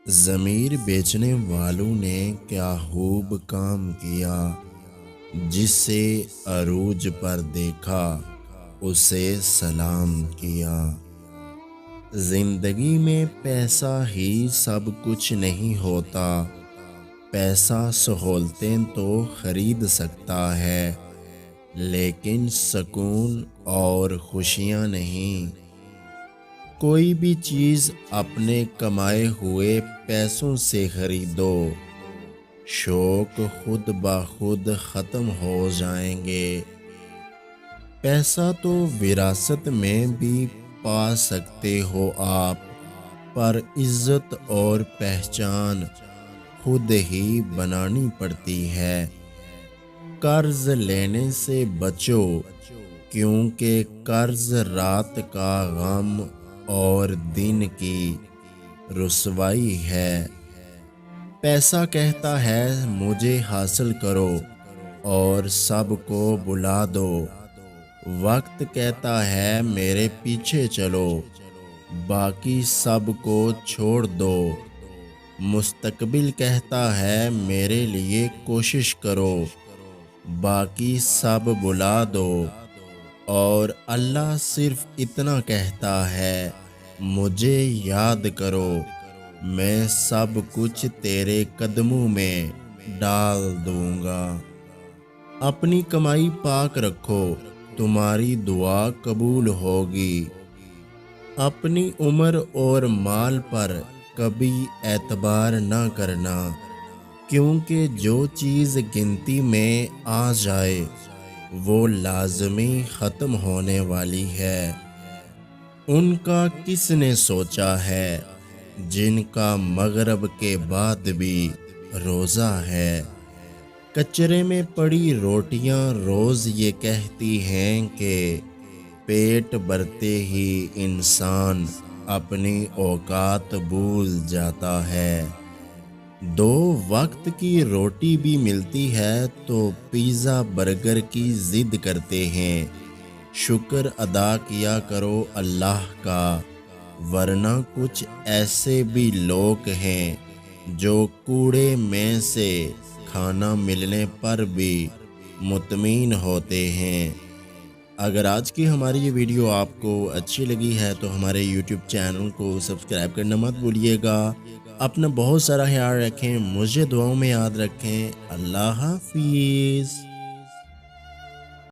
ضمیر بیچنے والوں نے کیا خوب کام کیا، جس سے عروج پر دیکھا اسے سلام کیا۔ زندگی میں پیسہ ہی سب کچھ نہیں ہوتا، پیسہ سہولتیں تو خرید سکتا ہے، لیکن سکون اور خوشیاں نہیں۔ کوئی بھی چیز اپنے کمائے ہوئے پیسوں سے خریدو، شوق خود بخود ختم ہو جائیں گے۔ پیسہ تو وراثت میں بھی پا سکتے ہو آپ، پر عزت اور پہچان خود ہی بنانی پڑتی ہے۔ قرض لینے سے بچو، کیونکہ قرض رات کا غم اور دن کی رسوائی ہے۔ پیسہ کہتا ہے مجھے حاصل کرو اور سب کو بلا دو، وقت کہتا ہے میرے پیچھے چلو، باقی سب کو چھوڑ دو، مستقبل کہتا ہے میرے لیے کوشش کرو، باقی سب بلا دو، اور اللہ صرف اتنا کہتا ہے مجھے یاد کرو، میں سب کچھ تیرے قدموں میں ڈال دوں گا۔ اپنی کمائی پاک رکھو، تمہاری دعا قبول ہوگی۔ اپنی عمر اور مال پر کبھی اعتبار نہ کرنا، کیونکہ جو چیز گنتی میں آ جائے وہ لازمی ختم ہونے والی ہے۔ ان کا کس نے سوچا ہے جن کا مغرب کے بعد بھی روزہ ہے۔ کچرے میں پڑی روٹیاں روز یہ کہتی ہیں کہ پیٹ بھرتے ہی انسان اپنی اوقات بھول جاتا ہے۔ دو وقت کی روٹی بھی ملتی ہے تو پیزا برگر کی ضد کرتے ہیں۔ شکر ادا کیا کرو اللہ کا، ورنہ کچھ ایسے بھی لوگ ہیں جو کوڑے میں سے کھانا ملنے پر بھی مطمئن ہوتے ہیں۔ اگر آج کی ہماری یہ ویڈیو آپ کو اچھی لگی ہے تو ہمارے یوٹیوب چینل کو سبسکرائب کرنا مت بھولیے گا۔ اپنا بہت سارا خیال رکھیں، مجھے دعاؤں میں یاد رکھیں۔ اللہ حافظ۔